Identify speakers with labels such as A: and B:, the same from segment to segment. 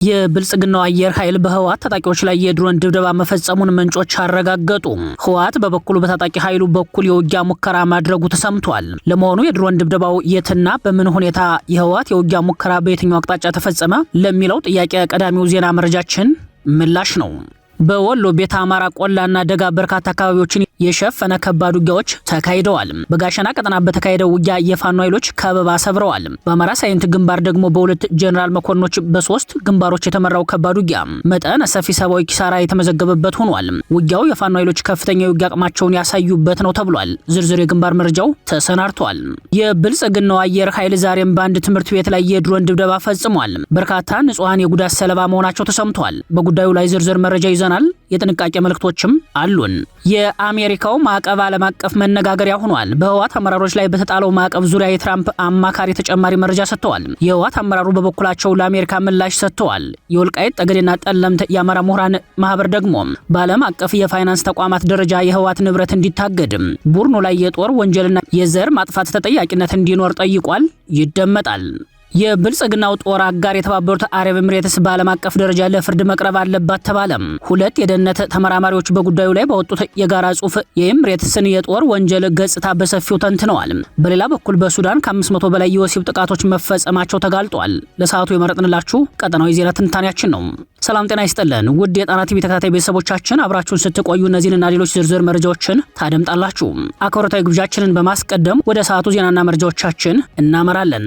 A: የብልጽግናው አየር ኃይል በህወሓት ታጣቂዎች ላይ የድሮን ድብደባ መፈጸሙን ምንጮች አረጋገጡ። ህወሓት በበኩሉ በታጣቂ ኃይሉ በኩል የውጊያ ሙከራ ማድረጉ ተሰምቷል። ለመሆኑ የድሮን ድብደባው የትና በምን ሁኔታ የህወሓት የውጊያ ሙከራ በየትኛው አቅጣጫ ተፈጸመ ለሚለው ጥያቄ ቀዳሚው ዜና መረጃችን ምላሽ ነው። በወሎ ቤተ አማራ ቆላና ደጋ በርካታ አካባቢዎችን የሸፈነ ከባድ ውጊያዎች ተካሂደዋል። በጋሸና ቀጠና በተካሄደው ውጊያ የፋኖ ኃይሎች ከበባ ሰብረዋል። በአማራ ሳይንት ግንባር ደግሞ በሁለት ጀነራል መኮንኖች በሶስት ግንባሮች የተመራው ከባድ ውጊያ መጠነ ሰፊ ሰብአዊ ኪሳራ የተመዘገበበት ሆኗል። ውጊያው የፋኖ ኃይሎች ከፍተኛ የውጊያ አቅማቸውን ያሳዩበት ነው ተብሏል። ዝርዝር የግንባር መረጃው ተሰናድቷል። የብልጽግናው አየር ኃይል ዛሬም በአንድ ትምህርት ቤት ላይ የድሮን ድብደባ ፈጽሟል። በርካታ ንጹሃን የጉዳት ሰለባ መሆናቸው ተሰምቷል። በጉዳዩ ላይ ዝርዝር መረጃ ይዘናል። የጥንቃቄ መልእክቶችም አሉን። የአሜሪካው ማዕቀብ ዓለም አቀፍ መነጋገሪያ ሆኗል። በህወሓት አመራሮች ላይ በተጣለው ማዕቀብ ዙሪያ የትራምፕ አማካሪ ተጨማሪ መረጃ ሰጥተዋል። የህወሓት አመራሩ በበኩላቸው ለአሜሪካ ምላሽ ሰጥተዋል። የወልቃይት ጠገዴና ጠለምት የአማራ ምሁራን ማህበር ደግሞ በዓለም አቀፍ የፋይናንስ ተቋማት ደረጃ የህወሓት ንብረት እንዲታገድ፣ ቡድኑ ላይ የጦር ወንጀልና የዘር ማጥፋት ተጠያቂነት እንዲኖር ጠይቋል። ይደመጣል። የብልጽግናው ጦር አጋር የተባበሩት አረብ ኤምሬትስ በዓለም አቀፍ ደረጃ ለፍርድ መቅረብ አለባት ተባለ። ሁለት የደህንነት ተመራማሪዎች በጉዳዩ ላይ ባወጡት የጋራ ጽሑፍ የኤምሬትስን የጦር ወንጀል ገጽታ በሰፊው ተንትነዋል። በሌላ በኩል በሱዳን ከ500 በላይ የወሲብ ጥቃቶች መፈጸማቸው ተጋልጧል። ለሰዓቱ የመረጥንላችሁ ቀጠናዊ ዜና ትንታኔያችን ነው። ሰላም ጤና ይስጥልን ውድ የጣና ቲቪ ተከታታይ ቤተሰቦቻችን፣ አብራችሁን ስትቆዩ እነዚህንና ሌሎች ዝርዝር መረጃዎችን ታደምጣላችሁ። አክብሮታዊ ግብዣችንን በማስቀደም ወደ ሰዓቱ ዜናና መረጃዎቻችን እናመራለን።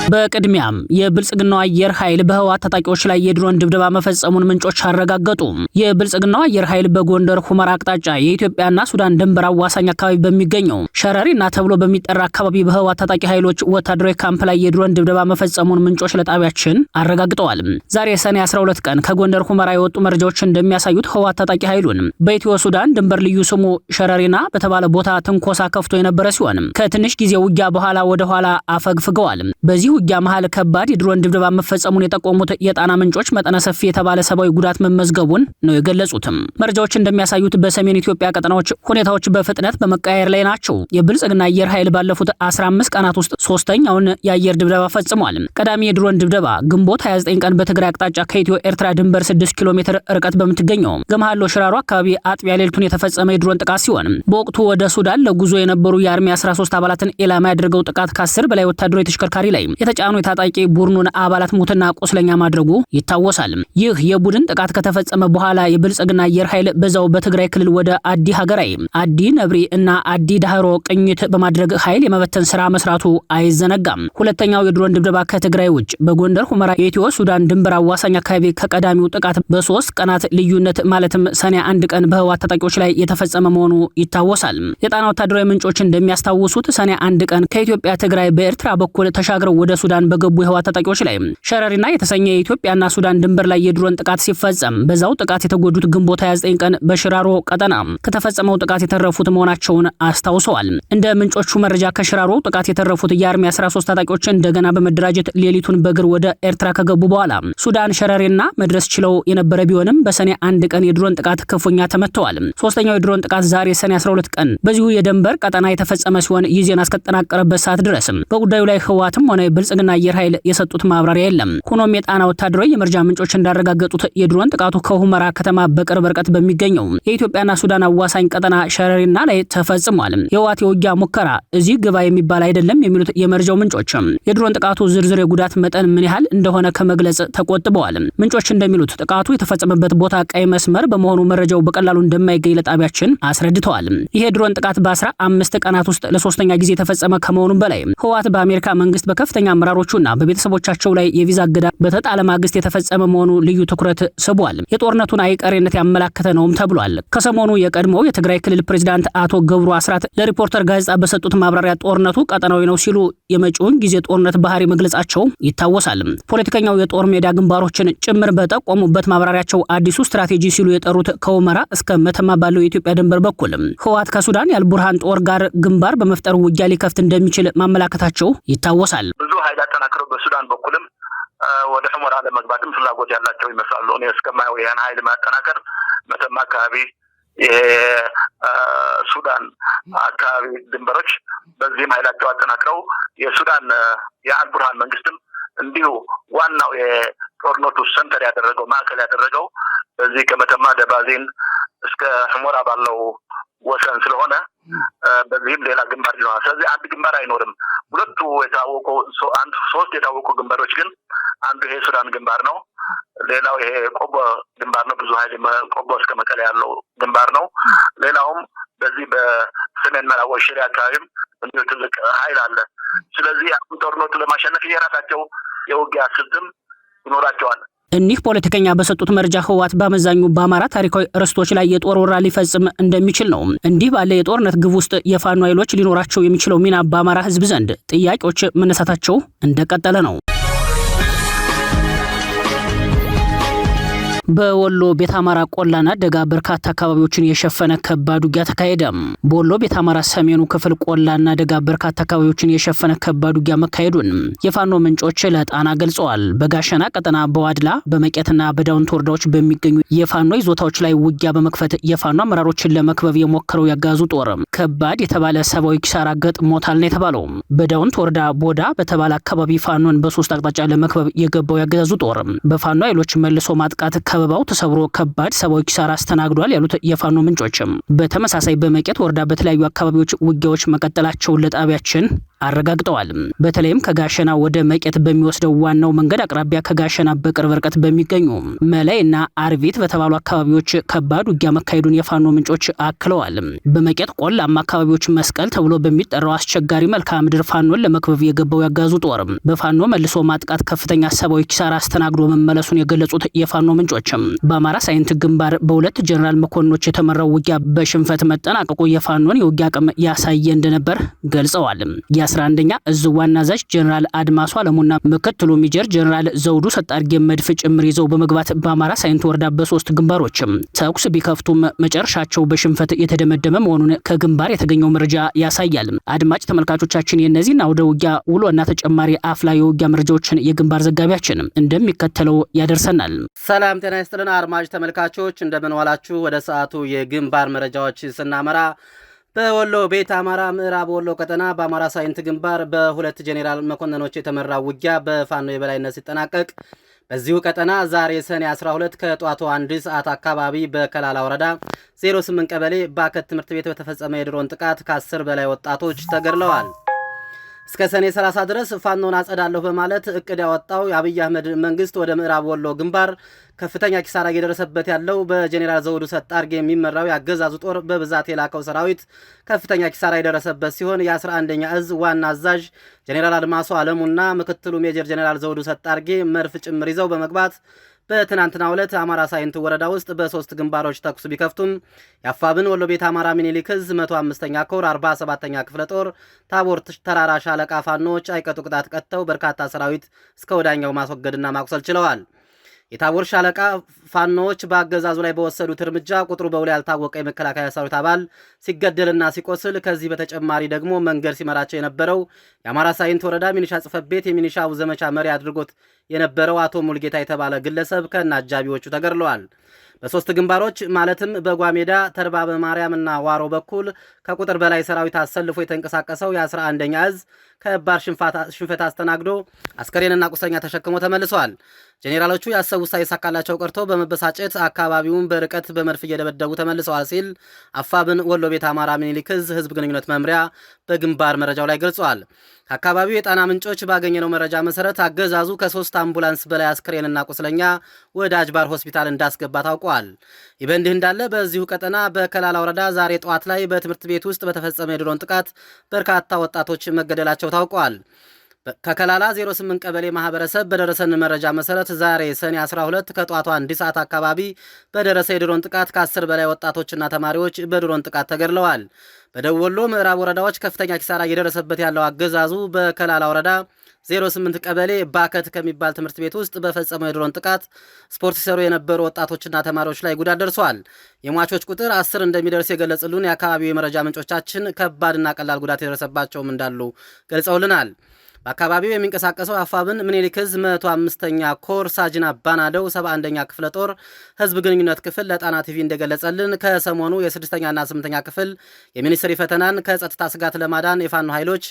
A: በቅድሚያም የብልጽግናው አየር ኃይል በህወሓት ታጣቂዎች ላይ የድሮን ድብደባ መፈጸሙን ምንጮች አረጋገጡ። የብልጽግናው አየር ኃይል በጎንደር ሁመራ አቅጣጫ የኢትዮጵያና ሱዳን ድንበር አዋሳኝ አካባቢ በሚገኘው ሸረሪና ተብሎ በሚጠራ አካባቢ በህወሓት ታጣቂ ኃይሎች ወታደራዊ ካምፕ ላይ የድሮን ድብደባ መፈጸሙን ምንጮች ለጣቢያችን አረጋግጠዋል። ዛሬ ሰኔ 12 ቀን ከጎንደር ሁመራ የወጡ መረጃዎች እንደሚያሳዩት ህወሓት ታጣቂ ኃይሉን በኢትዮ ሱዳን ድንበር ልዩ ስሙ ሸረሪና በተባለ ቦታ ትንኮሳ ከፍቶ የነበረ ሲሆን ከትንሽ ጊዜ ውጊያ በኋላ ወደ ኋላ አፈግፍገዋል። በዚህ ውጊያ መሃል ከባድ የድሮን ድብደባ መፈጸሙን የጠቆሙት የጣና ምንጮች መጠነ ሰፊ የተባለ ሰብአዊ ጉዳት መመዝገቡን ነው የገለጹትም። መረጃዎች እንደሚያሳዩት በሰሜን ኢትዮጵያ ቀጠናዎች ሁኔታዎች በፍጥነት በመቀያየር ላይ ናቸው። የብልጽግና አየር ኃይል ባለፉት 15 ቀናት ውስጥ ሶስተኛውን የአየር ድብደባ ፈጽሟል። ቀዳሚ የድሮን ድብደባ ግንቦት 29 ቀን በትግራይ አቅጣጫ ከኢትዮ ኤርትራ ድንበር 6 ኪሎ ሜትር ርቀት በምትገኘው ገመሃሎ ሽራሮ አካባቢ አጥቢያ ሌሊቱን የተፈጸመ የድሮን ጥቃት ሲሆን በወቅቱ ወደ ሱዳን ለጉዞ የነበሩ የአርሚ 13 አባላትን ኢላማ ያደረገው ጥቃት ከ10 በላይ ወታደራዊ ተሽከርካሪ ላይ የተጫኑ የታጣቂ ቡድኑን አባላት ሙትና ቁስለኛ ማድረጉ ይታወሳል። ይህ የቡድን ጥቃት ከተፈጸመ በኋላ የብልጽግና አየር ኃይል በዛው በትግራይ ክልል ወደ አዲ ሀገራይ፣ አዲ ነብሪ እና አዲ ዳህሮ ቅኝት በማድረግ ኃይል የመበተን ስራ መስራቱ አይዘነጋም። ሁለተኛው የድሮን ድብደባ ከትግራይ ውጭ በጎንደር ሁመራ የኢትዮ ሱዳን ድንበር አዋሳኝ አካባቢ ከቀዳሚው ጥቃት በ3 ቀናት ልዩነት ማለትም ሰኔ 1 ቀን በህወሓት ታጣቂዎች ላይ የተፈጸመ መሆኑ ይታወሳል። የጣና ወታደራዊ ምንጮች እንደሚያስታውሱት ሰኔ 1 ቀን ከኢትዮጵያ ትግራይ በኤርትራ በኩል ተሻግረው ወደ ሱዳን በገቡ የህወሓት ታጣቂዎች ላይ ሸረሪና የተሰኘ የኢትዮጵያና ሱዳን ድንበር ላይ የድሮን ጥቃት ሲፈጸም በዛው ጥቃት የተጎዱት ግንቦት 29 ቀን በሽራሮ ቀጠና ከተፈጸመው ጥቃት የተረፉት መሆናቸውን አስታውሰዋል። እንደ ምንጮቹ መረጃ ከሽራሮ ጥቃት የተረፉት የአርሚ 13 ታጣቂዎች እንደገና በመደራጀት ሌሊቱን በእግር ወደ ኤርትራ ከገቡ በኋላ ሱዳን ሸረሪና መድረስ ችለው የነበረ ቢሆንም በሰኔ 1 ቀን የድሮን ጥቃት ክፉኛ ተመተዋል። ሶስተኛው የድሮን ጥቃት ዛሬ ሰኔ 12 ቀን በዚሁ የድንበር ቀጠና የተፈጸመ ሲሆን ይህ ዜና እስከተጠናቀረበት ሰዓት ድረስ በጉዳዩ ላይ ህወሓትም ሆነ ብልጽግና አየር ኃይል የሰጡት ማብራሪያ የለም። ሆኖም የጣና ወታደራዊ የመረጃ ምንጮች እንዳረጋገጡት የድሮን ጥቃቱ ከሁመራ ከተማ በቅርብ ርቀት በሚገኘው የኢትዮጵያና ሱዳን አዋሳኝ ቀጠና ሸረሪና ላይ ተፈጽሟል። የህወሓት የውጊያ ሙከራ እዚህ ግባ የሚባል አይደለም የሚሉት የመረጃው ምንጮች የድሮን ጥቃቱ ዝርዝር የጉዳት መጠን ምን ያህል እንደሆነ ከመግለጽ ተቆጥበዋል። ምንጮች እንደሚሉት ጥቃቱ የተፈጸመበት ቦታ ቀይ መስመር በመሆኑ መረጃው በቀላሉ እንደማይገኝ ለጣቢያችን አስረድተዋል። ይሄ ድሮን ጥቃት በ15 ቀናት ውስጥ ለሶስተኛ ጊዜ የተፈጸመ ከመሆኑ በላይ ህወሓት በአሜሪካ መንግስት በከፍተኛ አመራሮቹና በቤተሰቦቻቸው ላይ የቪዛ እገዳ በተጣለ ማግስት የተፈጸመ መሆኑ ልዩ ትኩረት ስቧል። የጦርነቱን አይቀሬነት ያመላከተ ነውም ተብሏል። ከሰሞኑ የቀድሞው የትግራይ ክልል ፕሬዝዳንት አቶ ገብሩ አስራት ለሪፖርተር ጋዜጣ በሰጡት ማብራሪያ ጦርነቱ ቀጠናዊ ነው ሲሉ የመጪውን ጊዜ ጦርነት ባህሪ መግለጻቸው ይታወሳል። ፖለቲከኛው የጦር ሜዳ ግንባሮችን ጭምር በጠቆሙበት ማብራሪያቸው አዲሱ ስትራቴጂ ሲሉ የጠሩት ከሁመራ እስከ መተማ ባለው የኢትዮጵያ ድንበር በኩል ህወሓት ከሱዳን የአልቡርሃን ጦር ጋር ግንባር በመፍጠር ውጊያ ሊከፍት እንደሚችል ማመላከታቸው ይታወሳል።
B: ብዙ ኃይል አጠናክረው በሱዳን በኩልም ወደ ሁመራ ለመግባትም ፍላጎት ያላቸው ይመስላሉ። እኔ እስከማየው ያን ኃይል ማጠናከር መተማ አካባቢ የሱዳን አካባቢ ድንበሮች በዚህም ኃይላቸው አጠናክረው የሱዳን የአልቡርሃን መንግስትም እንዲሁ ዋናው የጦርነቱ ሰንተር ያደረገው ማዕከል ያደረገው በዚህ ከመተማ ደባዜን እስከ ሕሞራ ባለው ወሰን ስለሆነ በዚህም ሌላ ግንባር ነው። ስለዚህ አንድ ግንባር አይኖርም። ሁለቱ የታወቁ ሶስት የታወቁ ግንባሮች ግን አንዱ ይሄ ሱዳን ግንባር ነው። ሌላው ይሄ ቆቦ ግንባር ነው። ብዙ ኃይል ቆቦ እስከ መቀሌ ያለው ግንባር ነው። ሌላውም በዚህ በሰሜን ምዕራብ ሽሬ አካባቢም እንዲሁ ትልቅ ኃይል አለ። ስለዚህ ጦርነቱ ለማሸነፍ የራሳቸው የውጊያ ስልትም ይኖራቸዋል።
A: እኒህ ፖለቲከኛ በሰጡት መረጃ ህወሓት በአመዛኙ በአማራ ታሪካዊ ርስቶች ላይ የጦር ወረራ ሊፈጽም እንደሚችል ነው። እንዲህ ባለ የጦርነት ግብ ውስጥ የፋኖ ኃይሎች ሊኖራቸው የሚችለው ሚና በአማራ ህዝብ ዘንድ ጥያቄዎች መነሳታቸው እንደቀጠለ ነው። በወሎ ቤት አማራ ቆላና ደጋ በርካታ አካባቢዎችን የሸፈነ ከባድ ውጊያ ተካሄደ። በወሎ ቤት አማራ ሰሜኑ ክፍል ቆላና ደጋ በርካታ አካባቢዎችን የሸፈነ ከባድ ውጊያ መካሄዱን የፋኖ ምንጮች ለጣና ገልጸዋል። በጋሸና ቀጠና በዋድላ በመቄትና በዳውንት ወረዳዎች በሚገኙ የፋኖ ይዞታዎች ላይ ውጊያ በመክፈት የፋኖ አመራሮችን ለመክበብ የሞከረው ያጋዙ ጦር ከባድ የተባለ ሰብአዊ ኪሳራ ገጥሞታል ነው የተባለው። በዳውንት ወረዳ ቦዳ በተባለ አካባቢ ፋኖን በሶስት አቅጣጫ ለመክበብ የገባው ያጋዙ ጦር በፋኖ ኃይሎች መልሶ ማጥቃት ከበባው ተሰብሮ ከባድ ሰብአዊ ኪሳራ አስተናግዷል ያሉት የፋኖ ምንጮችም በተመሳሳይ በመቄት ወረዳ በተለያዩ አካባቢዎች ውጊያዎች መቀጠላቸውን ለጣቢያችን አረጋግጠዋል። በተለይም ከጋሸና ወደ መቄት በሚወስደው ዋናው መንገድ አቅራቢያ ከጋሸና በቅርብ ርቀት በሚገኙ መላይና አርቪት በተባሉ አካባቢዎች ከባድ ውጊያ መካሄዱን የፋኖ ምንጮች አክለዋል። በመቄት ቆላማ አካባቢዎች መስቀል ተብሎ በሚጠራው አስቸጋሪ መልክዓ ምድር ፋኖን ለመክበብ የገባው ያጋዙ ጦር በፋኖ መልሶ ማጥቃት ከፍተኛ ሰብአዊ ኪሳራ አስተናግዶ መመለሱን የገለጹት የፋኖ ምንጮችም በአማራ ሳይንት ግንባር በሁለት ጀነራል መኮንኖች የተመራው ውጊያ በሽንፈት መጠናቀቁ የፋኖን የውጊያ አቅም ያሳየ እንደነበር ገልጸዋል። የ11ኛ እዝ ዋና አዛዥ ጀነራል አድማሱ አለሙና ምክትሉ ሜጀር ጀነራል ዘውዱ ሰጣርጌ መድፍ ጭምር ይዘው በመግባት በአማራ ሳይንት ወረዳ በሶስት ግንባሮች ተኩስ ቢከፍቱም መጨረሻቸው በሽንፈት የተደመደመ መሆኑን ከግንባር የተገኘው መረጃ ያሳያል። አድማጭ ተመልካቾቻችን የነዚህን አውደ ውጊያ ውሎና ተጨማሪ አፍላ የውጊያ መረጃዎችን የግንባር ዘጋቢያችን እንደሚከተለው ያደርሰናል።
C: ሰላም ጤና ይስጥልን አድማጭ ተመልካቾች እንደምን ዋላችሁ። ወደ ሰዓቱ የግንባር መረጃዎች ስናመራ በወሎ ቤት አማራ ምዕራብ ወሎ ቀጠና በአማራ ሳይንት ግንባር በሁለት ጄኔራል መኮንኖች የተመራው ውጊያ በፋኖ የበላይነት ሲጠናቀቅ በዚሁ ቀጠና ዛሬ ሰኔ 12 ከጧቱ 1 ሰዓት አካባቢ በከላላ ወረዳ 08 ቀበሌ ባከት ትምህርት ቤት በተፈጸመ የድሮን ጥቃት ከ10 በላይ ወጣቶች ተገድለዋል። እስከ ሰኔ 30 ድረስ ፋኖን አጸዳለሁ በማለት እቅድ ያወጣው የአብይ አህመድ መንግስት ወደ ምዕራብ ወሎ ግንባር ከፍተኛ ኪሳራ እየደረሰበት ያለው በጄኔራል ዘውዱ ሰጣርጌ የሚመራው የአገዛዙ ጦር በብዛት የላከው ሰራዊት ከፍተኛ ኪሳራ የደረሰበት ሲሆን የ11ኛ እዝ ዋና አዛዥ ጄኔራል አድማሱ አለሙና ምክትሉ ሜጀር ጄኔራል ዘውዱ ሰጣርጌ መድፍ ጭምር ይዘው በመግባት በትናንትናው ዕለት አማራ ሳይንት ወረዳ ውስጥ በሶስት ግንባሮች ተኩስ ቢከፍቱም ያፋብን ወሎ ቤት አማራ ሚኒሊክ እዝ 105ኛ ኮር 47ኛ ክፍለ ጦር ታቦር ተራራ ሻለቃ ፋኖች አይቀጡ ቅጣት ቀጥተው በርካታ ሰራዊት እስከ ወዳኛው ማስወገድና ማቁሰል ችለዋል። የታቦር ሻለቃ ፋኖች በአገዛዙ ላይ በወሰዱት እርምጃ ቁጥሩ በውል ያልታወቀ የመከላከያ ሰራዊት አባል ሲገደልና ሲቆስል፣ ከዚህ በተጨማሪ ደግሞ መንገድ ሲመራቸው የነበረው የአማራ ሳይንት ወረዳ ሚኒሻ ጽሕፈት ቤት የሚኒሻው ዘመቻ መሪ አድርጎት የነበረው አቶ ሙልጌታ የተባለ ግለሰብ ከነ አጃቢዎቹ ተገድለዋል። በሶስት ግንባሮች ማለትም በጓሜዳ ተርባ በማርያምና ዋሮ በኩል ከቁጥር በላይ ሰራዊት አሰልፎ የተንቀሳቀሰው የ11ኛ እዝ ከባድ ሽንፈት አስተናግዶ አስከሬንና ቁስለኛ ተሸክሞ ተመልሰዋል። ጄኔራሎቹ ያሰቡት ሳይሳካላቸው ቀርቶ በመበሳጨት አካባቢውን በርቀት በመድፍ እየደበደቡ ተመልሰዋል ሲል አፋብን ወሎ ቤት አማራ ሚኒሊክ እዝ ህዝብ ግንኙነት መምሪያ በግንባር መረጃው ላይ ገልጿል። ከአካባቢው የጣና ምንጮች ባገኘነው መረጃ መሰረት አገዛዙ ከ3 አምቡላንስ በላይ አስክሬንና ቁስለኛ ወደ አጅባር ሆስፒታል እንዳስገባ ታውቋል። ይህ በእንዲህ እንዳለ በዚሁ ቀጠና በከላላ ወረዳ ዛሬ ጠዋት ላይ በትምህርት ቤት ውስጥ በተፈጸመ የድሮን ጥቃት በርካታ ወጣቶች መገደላቸው ታውቋል። ከከላላ 08 ቀበሌ ማህበረሰብ በደረሰን መረጃ መሰረት ዛሬ ሰኔ 12 ከጧቱ 1 ሰዓት አካባቢ በደረሰ የድሮን ጥቃት ከ10 በላይ ወጣቶችና ተማሪዎች በድሮን ጥቃት ተገድለዋል። በደቡብ ወሎ ምዕራብ ወረዳዎች ከፍተኛ ኪሳራ እየደረሰበት ያለው አገዛዙ በከላላ ወረዳ 08 ቀበሌ ባከት ከሚባል ትምህርት ቤት ውስጥ በፈጸመው የድሮን ጥቃት ስፖርት ሲሰሩ የነበሩ ወጣቶችና ተማሪዎች ላይ ጉዳት ደርሷል። የሟቾች ቁጥር 10 እንደሚደርስ የገለጹልን የአካባቢው የመረጃ ምንጮቻችን ከባድና ቀላል ጉዳት የደረሰባቸውም እንዳሉ ገልጸውልናል። በአካባቢው የሚንቀሳቀሰው አፋብን ምኒልክ ዕዝ 105ኛ ኮር ሳጅን አባናደው 71ኛ ክፍለ ጦር ህዝብ ግንኙነት ክፍል ለጣና ቲቪ እንደገለጸልን ከሰሞኑ የ6ኛና 8ኛ ክፍል የሚኒስትሪ ፈተናን ከጸጥታ ስጋት ለማዳን የፋኖ ኃይሎች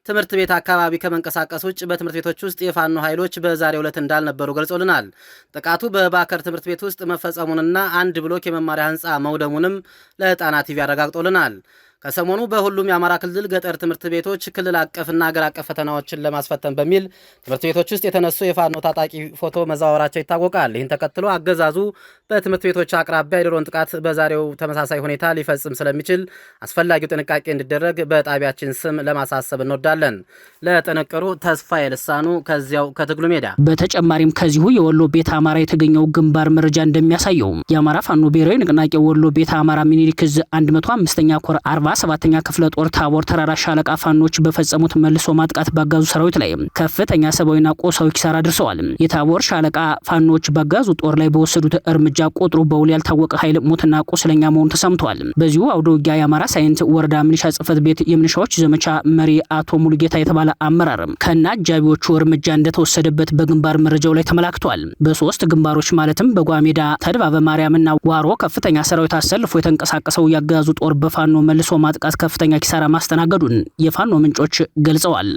C: ትምህርት ቤት አካባቢ ከመንቀሳቀስ ውጭ በትምህርት ቤቶች ውስጥ የፋኖ ኃይሎች በዛሬው ዕለት እንዳልነበሩ ገልጾልናል። ጥቃቱ በባከር ትምህርት ቤት ውስጥ መፈጸሙንና አንድ ብሎክ የመማሪያ ህንፃ መውደሙንም ለጣና ቲቪ አረጋግጦልናል። ከሰሞኑ በሁሉም የአማራ ክልል ገጠር ትምህርት ቤቶች ክልል አቀፍና አገር አቀፍ ፈተናዎችን ለማስፈተን በሚል ትምህርት ቤቶች ውስጥ የተነሱ የፋኖ ታጣቂ ፎቶ መዘዋወራቸው ይታወቃል። ይህን ተከትሎ አገዛዙ በትምህርት ቤቶች አቅራቢያ የድሮን ጥቃት በዛሬው ተመሳሳይ ሁኔታ ሊፈጽም ስለሚችል አስፈላጊው ጥንቃቄ እንዲደረግ በጣቢያችን ስም ለማሳሰብ እንወዳለን። ለጥንቅሩ ተስፋዬ ልሳኑ ከዚያው ከትግሉ ሜዳ።
A: በተጨማሪም ከዚሁ የወሎ ቤት አማራ የተገኘው ግንባር መረጃ እንደሚያሳየው የአማራ ፋኖ ብሔራዊ ንቅናቄ ወሎ ቤት አማራ ምኒልክ ዕዝ 105ኛ ኮር 47ኛ ክፍለ ጦር ታቦር ተራራ ሻለቃ ፋኖች በፈጸሙት መልሶ ማጥቃት ባጋዙ ሰራዊት ላይ ከፍተኛ ሰብአዊና ቁሳዊ ኪሳራ አድርሰዋል። የታቦር ሻለቃ ፋኖች ባጋዙ ጦር ላይ በወሰዱት እርምጃ ቁጥሩ በውል ያልታወቀ ኃይል ሞትና ቁስለኛ መሆኑ ተሰምቷል። በዚሁ አውደ ውጊያ የአማራ ሳይንት ወረዳ ሚሊሻ ጽሕፈት ቤት የሚሊሻዎች ዘመቻ መሪ አቶ ሙሉጌታ የተባለ አመራር ከና አጃቢዎቹ እርምጃ እንደተወሰደበት በግንባር መረጃው ላይ ተመላክቷል። በሶስት ግንባሮች ማለትም በጓሜዳ ተድባበ ማርያምና ዋሮ ከፍተኛ ሰራዊት አሰልፎ የተንቀሳቀሰው ያጋዙ ጦር በፋኖ መልሶ ማጥቃት ከፍተኛ ኪሳራ ማስተናገዱን የፋኖ ምንጮች ገልጸዋል።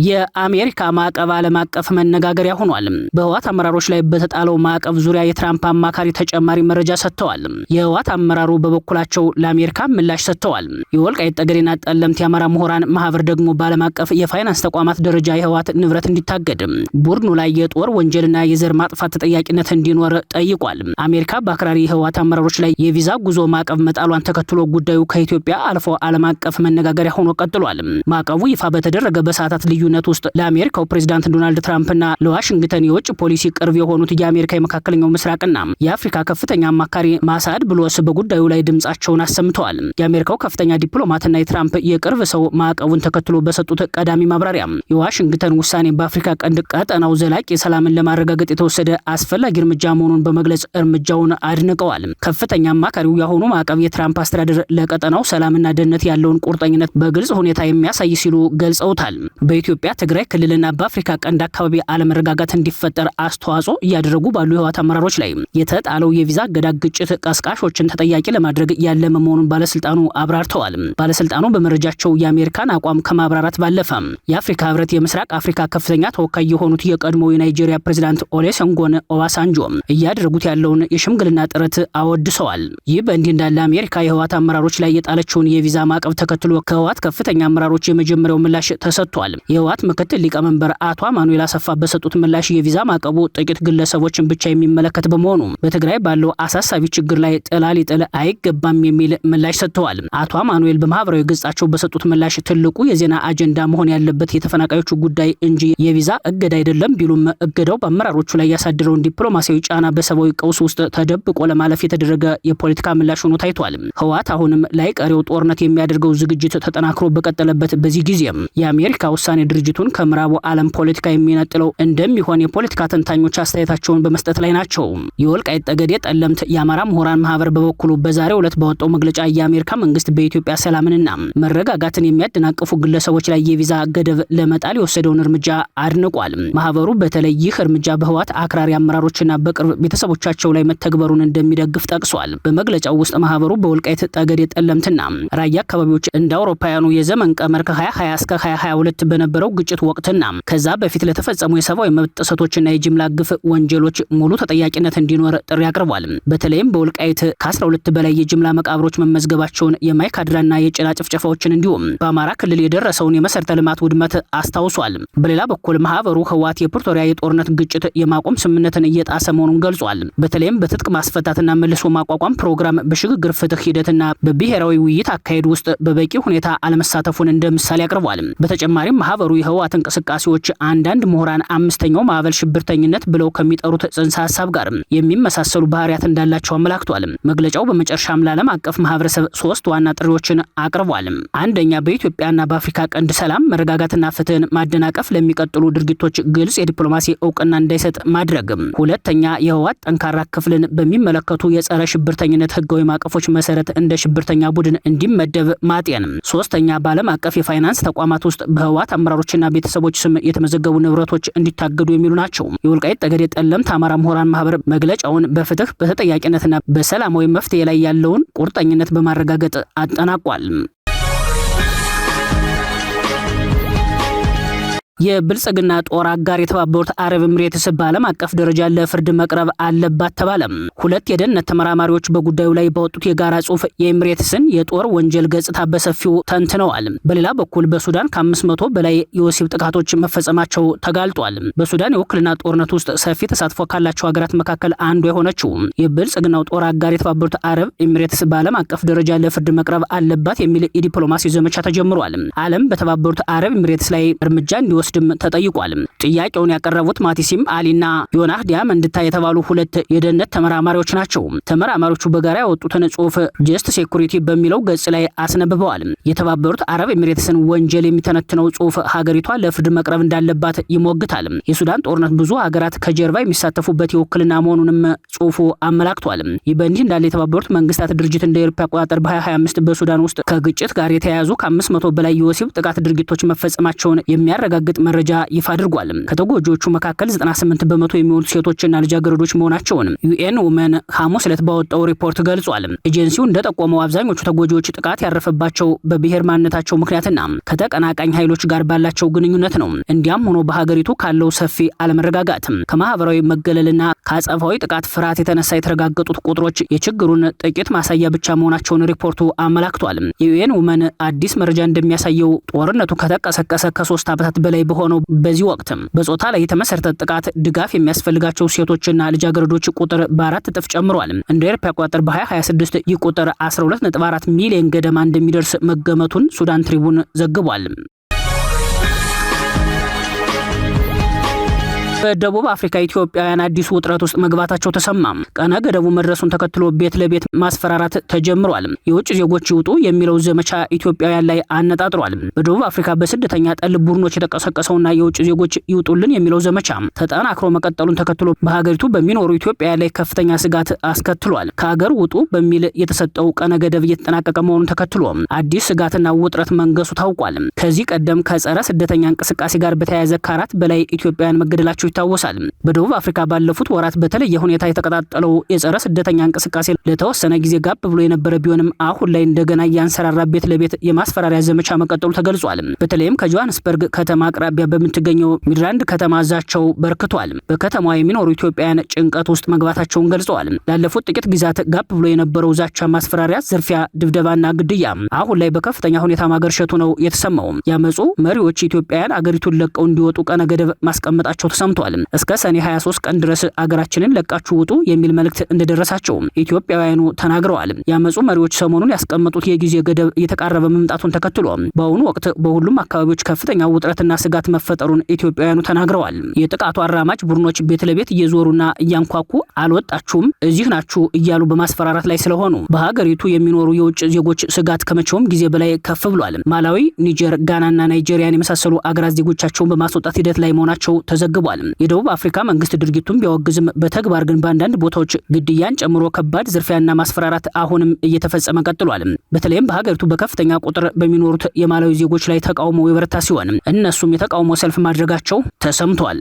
A: የአሜሪካ ማዕቀብ ዓለም አቀፍ መነጋገሪያ ሆኗል። በህወሓት አመራሮች ላይ በተጣለው ማዕቀብ ዙሪያ የትራምፕ አማካሪ ተጨማሪ መረጃ ሰጥተዋል። የህወሓት አመራሩ በበኩላቸው ለአሜሪካ ምላሽ ሰጥተዋል። የወልቃይት ጠገዴና ጠለምት የአማራ ምሁራን ማህበር ደግሞ በዓለም አቀፍ የፋይናንስ ተቋማት ደረጃ የህወሓት ንብረት እንዲታገድ፣ ቡድኑ ላይ የጦር ወንጀልና የዘር ማጥፋት ተጠያቂነት እንዲኖር ጠይቋል። አሜሪካ በአክራሪ የህወሓት አመራሮች ላይ የቪዛ ጉዞ ማዕቀብ መጣሏን ተከትሎ ጉዳዩ ከኢትዮጵያ አልፎ ዓለም አቀፍ መነጋገሪያ ሆኖ ቀጥሏል። ማዕቀቡ ይፋ በተደረገ በሰዓታት ልዩነት ውስጥ ለአሜሪካው ፕሬዝዳንት ዶናልድ ትራምፕና ለዋሽንግተን የውጭ ፖሊሲ ቅርብ የሆኑት የአሜሪካ የመካከለኛው ምስራቅና የአፍሪካ ከፍተኛ አማካሪ ማሳድ ብሎስ በጉዳዩ ላይ ድምጻቸውን አሰምተዋል። የአሜሪካው ከፍተኛ ዲፕሎማትና የትራምፕ የቅርብ ሰው ማዕቀቡን ተከትሎ በሰጡት ቀዳሚ ማብራሪያ የዋሽንግተን ውሳኔ በአፍሪካ ቀንድ ቀጠናው ዘላቂ ሰላምን ለማረጋገጥ የተወሰደ አስፈላጊ እርምጃ መሆኑን በመግለጽ እርምጃውን አድንቀዋል። ከፍተኛ አማካሪው ያሆኑ ማዕቀብ የትራምፕ አስተዳደር ለቀጠናው ሰላምና ደህንነት ያለውን ቁርጠኝነት በግልጽ ሁኔታ የሚያሳይ ሲሉ ገልጸውታል። በኢትዮጵያ ትግራይ ክልልና በአፍሪካ ቀንድ አካባቢ አለመረጋጋት እንዲፈጠር አስተዋጽኦ እያደረጉ ባሉ የህወሓት አመራሮች ላይ የተጣለው የቪዛ እገዳ ግጭት ቀስቃሾችን ተጠያቂ ለማድረግ ያለመ መሆኑን ባለስልጣኑ አብራርተዋል። ባለስልጣኑ በመረጃቸው የአሜሪካን አቋም ከማብራራት ባለፈ የአፍሪካ ህብረት የምስራቅ አፍሪካ ከፍተኛ ተወካይ የሆኑት የቀድሞው የናይጄሪያ ፕሬዝዳንት ኦሉሴጉን ኦባሳንጆ እያደረጉት ያለውን የሽምግልና ጥረት አወድሰዋል። ይህ በእንዲህ እንዳለ አሜሪካ የህወሓት አመራሮች ላይ የጣለችውን የቪዛ ማዕቀብ ተከትሎ ከህወሓት ከፍተኛ አመራሮች የመጀመሪያው ምላሽ ተሰጥቷል። የህወሓት ምክትል ሊቀመንበር አቶ አማኑኤል አሰፋ በሰጡት ምላሽ የቪዛ ማዕቀቡ ጥቂት ግለሰቦችን ብቻ የሚመለከት በመሆኑ በትግራይ ባለው አሳሳቢ ችግር ላይ ጥላ ሊጥል አይገባም የሚል ምላሽ ሰጥተዋል። አቶ አማኑኤል በማህበራዊ ገጻቸው በሰጡት ምላሽ ትልቁ የዜና አጀንዳ መሆን ያለበት የተፈናቃዮቹ ጉዳይ እንጂ የቪዛ እገዳ አይደለም ቢሉም እገዳው በአመራሮቹ ላይ ያሳደረውን ዲፕሎማሲያዊ ጫና በሰብአዊ ቀውስ ውስጥ ተደብቆ ለማለፍ የተደረገ የፖለቲካ ምላሽ ሆኖ ታይቷል። ህወሓት አሁንም ላይ ቀሪው ጦርነት የሚያደርገው ዝግጅት ተጠናክሮ በቀጠለበት በዚህ ጊዜም የአሜሪካ ውሳኔ ድርጅቱን ከምዕራቡ ዓለም ፖለቲካ የሚነጥለው እንደሚሆን የፖለቲካ ተንታኞች አስተያየታቸውን በመስጠት ላይ ናቸው። የወልቃይት ጠገዴ ጠለምት የአማራ ምሁራን ማህበር በበኩሉ በዛሬው ዕለት ባወጣው መግለጫ የአሜሪካ መንግስት በኢትዮጵያ ሰላምንና መረጋጋትን የሚያደናቅፉ ግለሰቦች ላይ የቪዛ ገደብ ለመጣል የወሰደውን እርምጃ አድንቋል። ማህበሩ በተለይ ይህ እርምጃ በህወሓት አክራሪ አመራሮችና በቅርብ ቤተሰቦቻቸው ላይ መተግበሩን እንደሚደግፍ ጠቅሷል። በመግለጫው ውስጥ ማህበሩ በወልቃይት ጠገዴ ጠለምትና ራያ አካባቢዎች እንደ አውሮፓውያኑ የዘመን ቀመር ከ2020 እስከ 2022 በነበረው ግጭት ወቅትና ከዛ በፊት ለተፈጸሙ የሰብአዊ መብት ጥሰቶችና የጅምላ ግፍ ወንጀሎች ሙሉ ተጠያቂነት እንዲኖር ጥሪ አቅርቧል። በተለይም በወልቃይት ከ12 በላይ የጅምላ መቃብሮች መመዝገባቸውን፣ የማይካድራና የጭላ ጭፍጨፋዎችን እንዲሁም በአማራ ክልል የደረሰውን የመሰረተ ልማት ውድመት አስታውሷል። በሌላ በኩል ማህበሩ ህወሓት የፕሪቶሪያ የጦርነት ግጭት የማቆም ስምምነትን እየጣሰ መሆኑን ገልጿል። በተለይም በትጥቅ ማስፈታትና መልሶ ማቋቋም ፕሮግራም በሽግግር ፍትህ ሂደትና በብሔራዊ ውይይት አካሄድ ውስጥ በበቂ ሁኔታ አለመሳተፉን እንደ ምሳሌ አቅርቧል። በተጨማሪም ማህበሩ የነበሩ የህወሓት እንቅስቃሴዎች አንዳንድ ምሁራን አምስተኛው ማዕበል ሽብርተኝነት ብለው ከሚጠሩት ጽንሰ ሐሳብ ጋር የሚመሳሰሉ ባህሪያት እንዳላቸው አመላክቷል። መግለጫው በመጨረሻም ለዓለም አቀፍ ማህበረሰብ 3 ዋና ጥሪዎችን አቅርቧል። አንደኛ፣ በኢትዮጵያና በአፍሪካ ቀንድ ሰላም መረጋጋትና ፍትህን ማደናቀፍ ለሚቀጥሉ ድርጊቶች ግልጽ የዲፕሎማሲ እውቅና እንዳይሰጥ ማድረግ። ሁለተኛ፣ የህወሓት ጠንካራ ክፍልን በሚመለከቱ የጸረ ሽብርተኝነት ህጋዊ ማዕቀፎች መሰረት እንደ ሽብርተኛ ቡድን እንዲመደብ ማጤን። ሶስተኛ፣ በዓለም አቀፍ የፋይናንስ ተቋማት ውስጥ በህወሓት አመራሮችና ቤተሰቦች ስም የተመዘገቡ ንብረቶች እንዲታገዱ የሚሉ ናቸው። የወልቃይት ጠገዴ ጠለምት አማራ ምሁራን ማህበር መግለጫውን በፍትህ በተጠያቂነትና በሰላማዊ መፍትሄ ላይ ያለውን ቁርጠኝነት በማረጋገጥ አጠናቋል። የብልጽግና ጦር አጋር የተባበሩት አረብ ኤምሬትስ በዓለም አቀፍ ደረጃ ለፍርድ መቅረብ አለባት ተባለ። 2 የደህንነት ተመራማሪዎች በጉዳዩ ላይ ባወጡት የጋራ ጽሑፍ የኤምሬትስን የጦር ወንጀል ገጽታ በሰፊው ተንትነዋል። በሌላ በኩል በሱዳን ከ500 በላይ የወሲብ ጥቃቶች መፈጸማቸው ተጋልጧል። በሱዳን የውክልና ጦርነት ውስጥ ሰፊ ተሳትፎ ካላቸው ሀገራት መካከል አንዱ የሆነችው የብልጽግናው ጦር አጋር የተባበሩት አረብ ኤምሬትስ በዓለም አቀፍ ደረጃ ለፍርድ መቅረብ አለባት የሚል የዲፕሎማሲ ዘመቻ ተጀምሯል። ዓለም በተባበሩት አረብ ኤምሬትስ ላይ እርምጃ እንዲወስድም ተጠይቋል። ጥያቄውን ያቀረቡት ማቲሲም አሊና ዮናህ ዲያመንድታ የተባሉ 2 የደህንነት ተመራማሪዎች ናቸው። ተመራማሪዎቹ በጋራ ያወጡትን ጽሑፍ ጀስት ሴኩሪቲ በሚለው ገጽ ላይ አስነብበዋል። የተባበሩት አረብ ኤሚሬትስን ወንጀል የሚተነትነው ጽሑፍ ሀገሪቷ ለፍርድ መቅረብ እንዳለባት ይሞግታል። የሱዳን ጦርነት ብዙ ሀገራት ከጀርባ የሚሳተፉበት የውክልና መሆኑንም ጽሑፉ አመላክቷል። ይህ በእንዲህ እንዳለ የተባበሩት መንግስታት ድርጅት እንደ አውሮፓ አቆጣጠር በ2025 በሱዳን ውስጥ ከግጭት ጋር የተያያዙ ከ500 በላይ የወሲብ ጥቃት ድርጊቶች መፈጸማቸውን የሚያረጋግጥ መረጃ ይፋ አድርጓል። ከተጎጂዎቹ መካከል 98 በመቶ የሚሆኑት ሴቶችና ልጃገረዶች መሆናቸውን ዩኤን ውመን ሐሙስ ዕለት ባወጣው ሪፖርት ገልጿል። ኤጀንሲው እንደጠቆመው አብዛኞቹ ተጎጂዎች ጥቃት ያረፈባቸው በብሔር ማንነታቸው ምክንያትና ከተቀናቃኝ ኃይሎች ጋር ባላቸው ግንኙነት ነው። እንዲያም ሆኖ በሀገሪቱ ካለው ሰፊ አለመረጋጋት ከማህበራዊ መገለልና ከአጸፋዊ ጥቃት ፍርሃት የተነሳ የተረጋገጡት ቁጥሮች የችግሩን ጥቂት ማሳያ ብቻ መሆናቸውን ሪፖርቱ አመላክቷል። የዩኤን ውመን አዲስ መረጃ እንደሚያሳየው ጦርነቱ ከተቀሰቀሰ ከ3 ዓመታት በላይ በሆነው በዚህ ወቅት በጾታ ላይ የተመሰረተ ጥቃት ድጋፍ የሚያስፈልጋቸው ሴቶችና ልጃገረዶች ቁጥር በ4 እጥፍ ጨምሯል። እንደ አውሮፓ አቆጣጠር በ2026 ይህ ቁጥር 12.4 ሚሊዮን ገደማ እንደሚደርስ መገመቱን ሱዳን ትሪቡን ዘግቧል። በደቡብ አፍሪካ ኢትዮጵያውያን አዲሱ ውጥረት ውስጥ መግባታቸው ተሰማ። ቀነ ገደቡ መድረሱን ተከትሎ ቤት ለቤት ማስፈራራት ተጀምሯል። የውጭ ዜጎች ይውጡ የሚለው ዘመቻ ኢትዮጵያውያን ላይ አነጣጥሯል። በደቡብ አፍሪካ በስደተኛ ጠል ቡድኖች የተቀሰቀሰውና የውጭ ዜጎች ይውጡልን የሚለው ዘመቻ ተጠናክሮ መቀጠሉን ተከትሎ በሀገሪቱ በሚኖሩ ኢትዮጵያውያን ላይ ከፍተኛ ስጋት አስከትሏል። ከሀገር ውጡ በሚል የተሰጠው ቀነ ገደብ እየተጠናቀቀ መሆኑን ተከትሎ አዲስ ስጋትና ውጥረት መንገሱ ታውቋል። ከዚህ ቀደም ከጸረ ስደተኛ እንቅስቃሴ ጋር በተያያዘ ከ4 በላይ ኢትዮጵያውያን መገደላቸው ይታወሳል። በደቡብ አፍሪካ ባለፉት ወራት በተለየ ሁኔታ የተቀጣጠለው የጸረ ስደተኛ እንቅስቃሴ ለተወሰነ ጊዜ ጋብ ብሎ የነበረ ቢሆንም አሁን ላይ እንደገና እያንሰራራ ቤት ለቤት የማስፈራሪያ ዘመቻ መቀጠሉ ተገልጿል። በተለይም ከጆሃንስበርግ ከተማ አቅራቢያ በምትገኘው ሚድላንድ ከተማ ዛቻው በርክቷል። በከተማዋ የሚኖሩ ኢትዮጵያውያን ጭንቀት ውስጥ መግባታቸውን ገልጸዋል። ላለፉት ጥቂት ጊዜያት ጋብ ብሎ የነበረው ዛቻ፣ ማስፈራሪያ፣ ዝርፊያ፣ ድብደባና ግድያ አሁን ላይ በከፍተኛ ሁኔታ ማገርሸቱ ነው የተሰማው። ያመጹ መሪዎች ኢትዮጵያውያን አገሪቱን ለቀው እንዲወጡ ቀነ ገደብ ማስቀመጣቸው ተሰምቷል። እስከ ሰኔ 23 ቀን ድረስ አገራችንን ለቃችሁ ውጡ የሚል መልእክት እንደደረሳቸው ኢትዮጵያውያኑ ተናግረዋል። ያመጹ መሪዎች ሰሞኑን ያስቀመጡት የጊዜ ገደብ እየተቃረበ መምጣቱን ተከትሎ በአሁኑ ወቅት በሁሉም አካባቢዎች ከፍተኛ ውጥረትና ስጋት መፈጠሩን ኢትዮጵያውያኑ ተናግረዋል። የጥቃቱ አራማጅ ቡድኖች ቤት ለቤት እየዞሩና እያንኳኩ አልወጣችሁም፣ እዚህ ናችሁ እያሉ በማስፈራራት ላይ ስለሆኑ በሀገሪቱ የሚኖሩ የውጭ ዜጎች ስጋት ከመቼውም ጊዜ በላይ ከፍ ብሏል። ማላዊ፣ ኒጀር፣ ጋናና ናይጄሪያን የመሳሰሉ አገራት ዜጎቻቸውን በማስወጣት ሂደት ላይ መሆናቸው ተዘግቧል። የደቡብ አፍሪካ መንግስት ድርጊቱን ቢያወግዝም በተግባር ግን በአንዳንድ ቦታዎች ግድያን ጨምሮ ከባድ ዝርፊያና ማስፈራራት አሁንም እየተፈጸመ ቀጥሏል። በተለይም በሀገሪቱ በከፍተኛ ቁጥር በሚኖሩት የማላዊ ዜጎች ላይ ተቃውሞ የበረታ ሲሆን እነሱም የተቃውሞ ሰልፍ ማድረጋቸው ተሰምቷል።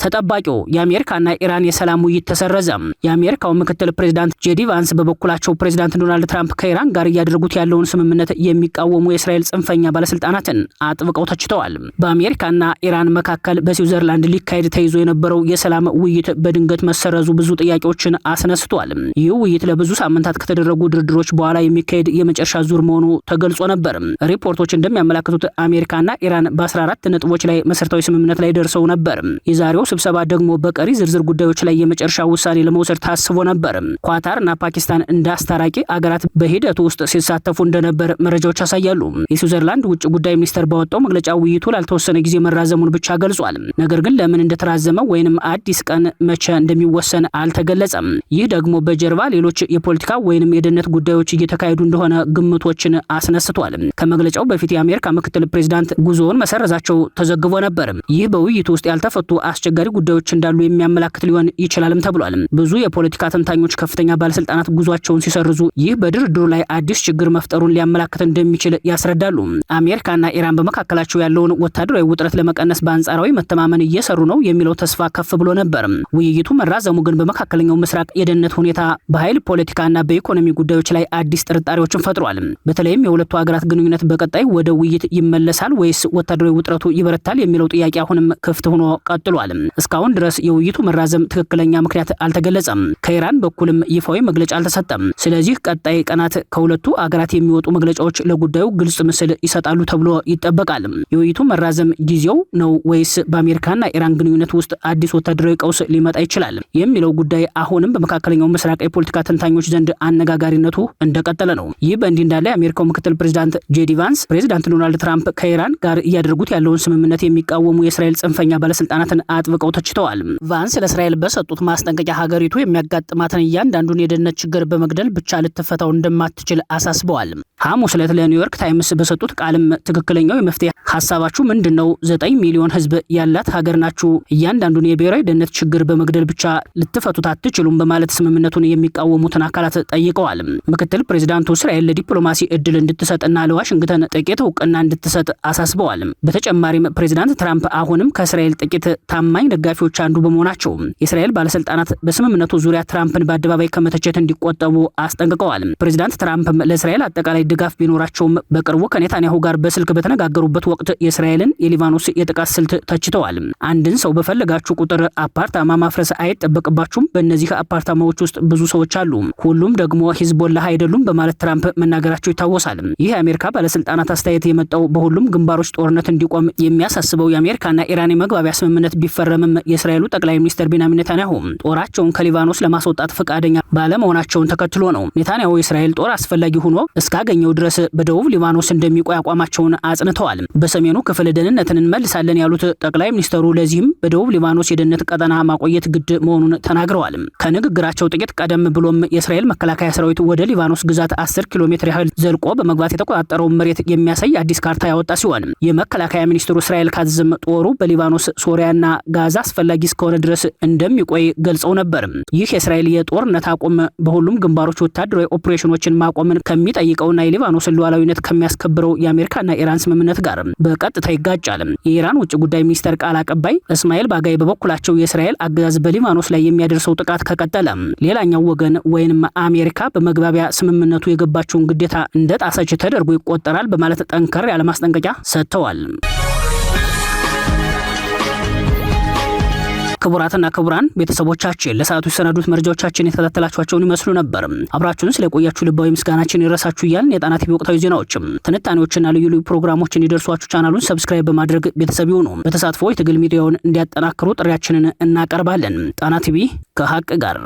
A: ተጠባቂው የአሜሪካና ኢራን የሰላም ውይይት ተሰረዘ። የአሜሪካው ምክትል ፕሬዝዳንት ጄዲ ቫንስ በበኩላቸው ፕሬዝዳንት ዶናልድ ትራምፕ ከኢራን ጋር እያደረጉት ያለውን ስምምነት የሚቃወሙ የእስራኤል ጽንፈኛ ባለስልጣናትን አጥብቀው ተችተዋል። በአሜሪካና ኢራን መካከል በስዊዘርላንድ ሊካሄድ ተይዞ የነበረው የሰላም ውይይት በድንገት መሰረዙ ብዙ ጥያቄዎችን አስነስቷል። ይህ ውይይት ለብዙ ሳምንታት ከተደረጉ ድርድሮች በኋላ የሚካሄድ የመጨረሻ ዙር መሆኑ ተገልጾ ነበር። ሪፖርቶች እንደሚያመላክቱት አሜሪካና ኢራን በ14 ነጥቦች ላይ መሰረታዊ ስምምነት ላይ ደርሰው ነበር። የዛሬው ስብሰባ ደግሞ በቀሪ ዝርዝር ጉዳዮች ላይ የመጨረሻ ውሳኔ ለመውሰድ ታስቦ ነበር። ኳታርና ፓኪስታን እንደ አስታራቂ አገራት በሂደቱ ውስጥ ሲሳተፉ እንደነበር መረጃዎች ያሳያሉ። የስዊዘርላንድ ውጭ ጉዳይ ሚኒስቴር ባወጣው መግለጫ ውይይቱ ላልተወሰነ ጊዜ መራዘሙን ብቻ ገልጿል። ነገር ግን ለምን እንደተራዘመ ወይንም አዲስ ቀን መቼ እንደሚወሰን አልተገለጸም። ይህ ደግሞ በጀርባ ሌሎች የፖለቲካ ወይንም የደህንነት ጉዳዮች እየተካሄዱ እንደሆነ ግምቶችን አስነስቷል። ከመግለጫው በፊት የአሜሪካ ምክትል ፕሬዝዳንት ጉዞውን መሰረዛቸው ተዘግቦ ነበር። ይህ በውይይቱ ውስጥ ያልተፈቱ አስቸጋሪ ጉዳዮች እንዳሉ የሚያመላክት ሊሆን ይችላልም ተብሏል። ብዙ የፖለቲካ ተንታኞች ከፍተኛ ባለስልጣናት ጉዟቸውን ሲሰርዙ ይህ በድርድሩ ላይ አዲስ ችግር መፍጠሩን ሊያመላክት እንደሚችል ያስረዳሉ። አሜሪካና ኢራን በመካከላቸው ያለውን ወታደራዊ ውጥረት ለመቀነስ በአንጻራዊ መተማመን እየሰሩ ነው የሚለው ተስፋ ከፍ ብሎ ነበር። ውይይቱ መራዘሙ ግን በመካከለኛው ምስራቅ የደህንነት ሁኔታ፣ በኃይል ፖለቲካና በኢኮኖሚ ጉዳዮች ላይ አዲስ ጥርጣሬዎችን ፈጥሯል። በተለይም የሁለቱ ሀገራት ግንኙነት በቀጣይ ወደ ውይይት ይመለሳል ወይስ ወታደራዊ ውጥረቱ ይበረታል የሚለው ጥያቄ አሁንም ክፍት ሆኖ ቀጥሏል። እስካሁን ድረስ የውይይቱ መራዘም ትክክለኛ ምክንያት አልተገለጸም። ከኢራን በኩልም ይፋዊ መግለጫ አልተሰጠም። ስለዚህ ቀጣይ ቀናት ከሁለቱ አገራት የሚወጡ መግለጫዎች ለጉዳዩ ግልጽ ምስል ይሰጣሉ ተብሎ ይጠበቃል። የውይይቱ መራዘም ጊዜው ነው ወይስ በአሜሪካና ኢራን ግንኙነት ውስጥ አዲስ ወታደራዊ ቀውስ ሊመጣ ይችላል የሚለው ጉዳይ አሁንም በመካከለኛው ምስራቅ የፖለቲካ ተንታኞች ዘንድ አነጋጋሪነቱ እንደቀጠለ ነው። ይህ በእንዲህ እንዳለ የአሜሪካው ምክትል ፕሬዝዳንት ጄዲ ቫንስ ፕሬዝዳንት ዶናልድ ትራምፕ ከኢራን ጋር እያደረጉት ያለውን ስምምነት የሚቃወሙ የእስራኤል ጽንፈኛ ባለስልጣናትን አጥብቀው ተችተዋል። ቫንስ ለእስራኤል በሰጡት ማስጠንቀቂያ ሀገሪቱ የሚያጋጥማትን እያንዳንዱን የደህንነት ችግር በመግደል ብቻ ልትፈታው እንደማትችል አሳስበዋል። ሐሙስ ዕለት ለኒውዮርክ ታይምስ በሰጡት ቃልም ትክክለኛው የመፍትሄ ሀሳባችሁ ምንድነው? 9 ሚሊዮን ህዝብ ያላት ሀገር ናችሁ። እያንዳንዱን የብሔራዊ ደህንነት ችግር በመግደል ብቻ ልትፈቱት አትችሉም በማለት ስምምነቱን የሚቃወሙትን አካላት ጠይቀዋል። ምክትል ፕሬዝዳንቱ እስራኤል ለዲፕሎማሲ እድል እንድትሰጥና ለዋሽንግተን ጥቂት እውቅና እንድትሰጥ አሳስበዋል። በተጨማሪም ፕሬዝዳንት ትራምፕ አሁንም ከእስራኤል ጥቂት ታማኝ ደጋፊዎች አንዱ በመሆናቸው የእስራኤል ባለስልጣናት በስምምነቱ ዙሪያ ትራምፕን በአደባባይ ከመተቸት እንዲቆጠቡ አስጠንቅቀዋል። ፕሬዝዳንት ትራምፕም ለእስራኤል አጠቃላይ ድጋፍ ቢኖራቸውም በቅርቡ ከኔታንያሁ ጋር በስልክ በተነጋገሩበት ወቅት የእስራኤልን የሊባኖስ የጥቃት ስልት ተችተዋል። አንድን ሰው በፈለጋችሁ ቁጥር አፓርታማ ማፍረስ አይጠበቅባችሁም፣ በእነዚህ አፓርታማዎች ውስጥ ብዙ ሰዎች አሉ፣ ሁሉም ደግሞ ሂዝቦላህ አይደሉም በማለት ትራምፕ መናገራቸው ይታወሳል። ይህ የአሜሪካ ባለስልጣናት አስተያየት የመጣው በሁሉም ግንባሮች ጦርነት እንዲቆም የሚያሳስበው የአሜሪካና ኢራን የመግባቢያ ስምምነት ቢፈረምም የእስራኤሉ ጠቅላይ ሚኒስትር ቤንያሚን ኔታንያሁ ጦራቸውን ከሊባኖስ ለማስወጣት ፈቃደኛ ባለመሆናቸውን ተከትሎ ነው። ኔታንያሁ የእስራኤል ጦር አስፈላጊ ሆኖ እስካገኘው ድረስ በደቡብ ሊባኖስ እንደሚቆይ አቋማቸውን አጽንተዋል። በሰሜኑ ክፍል ደህንነትን እንመልሳለን ያሉት ጠቅላይ ሚኒስትሩ ለዚህም በደቡብ ሊባኖስ የደህንነት ቀጠና ማቆየት ግድ መሆኑን ተናግረዋል። ከንግግራቸው ጥቂት ቀደም ብሎም የእስራኤል መከላከያ ሰራዊት ወደ ሊባኖስ ግዛት 10 ኪሎ ሜትር ያህል ዘልቆ በመግባት የተቆጣጠረውን መሬት የሚያሳይ አዲስ ካርታ ያወጣ ሲሆን የመከላከያ ሚኒስትሩ እስራኤል ካትዝም ጦሩ በሊባኖስ፣ ሶሪያና ጋዛ አስፈላጊ እስከሆነ ድረስ እንደሚቆይ ገልጸው ነበር። ይህ የእስራኤል የጦርነት አቁም በሁሉም ግንባሮች ወታደራዊ ኦፕሬሽኖችን ማቆምን ከሚጠይቀውና የሊባኖስን ሉዓላዊነት ከሚያስከብረው የአሜሪካና ኢራን ስምምነት ጋር በቀጥታ ይጋጫል። የኢራን ውጭ ጉዳይ ሚኒስተር ቃል አቀባይ እስማኤል ባጋይ በበኩላቸው የእስራኤል አገዛዝ በሊባኖስ ላይ የሚያደርሰው ጥቃት ከቀጠለ ሌላኛው ወገን ወይንም አሜሪካ በመግባቢያ ስምምነቱ የገባቸውን ግዴታ እንደጣሰች ተደርጎ ይቆጠራል በማለት ጠንከር ያለ ማስጠንቀቂያ ሰጥተዋል። ክቡራትና ክቡራን ቤተሰቦቻችን ለሰዓቱ የሰናዱት መረጃዎቻችን የተከታተላችኋቸውን ይመስሉ ነበር። አብራችሁን ስለቆያችሁ ልባዊ ምስጋናችን ይድረሳችሁ እያልን የጣና ቲቪ ወቅታዊ ዜናዎችም ትንታኔዎችና ልዩ ልዩ ፕሮግራሞችን እንዲደርሷችሁ ቻናሉን ሰብስክራይብ በማድረግ ቤተሰብ ይሁኑ። በተሳትፎ የትግል ሚዲያውን እንዲያጠናክሩ ጥሪያችንን እናቀርባለን። ጣና ቲቪ ከሀቅ ጋር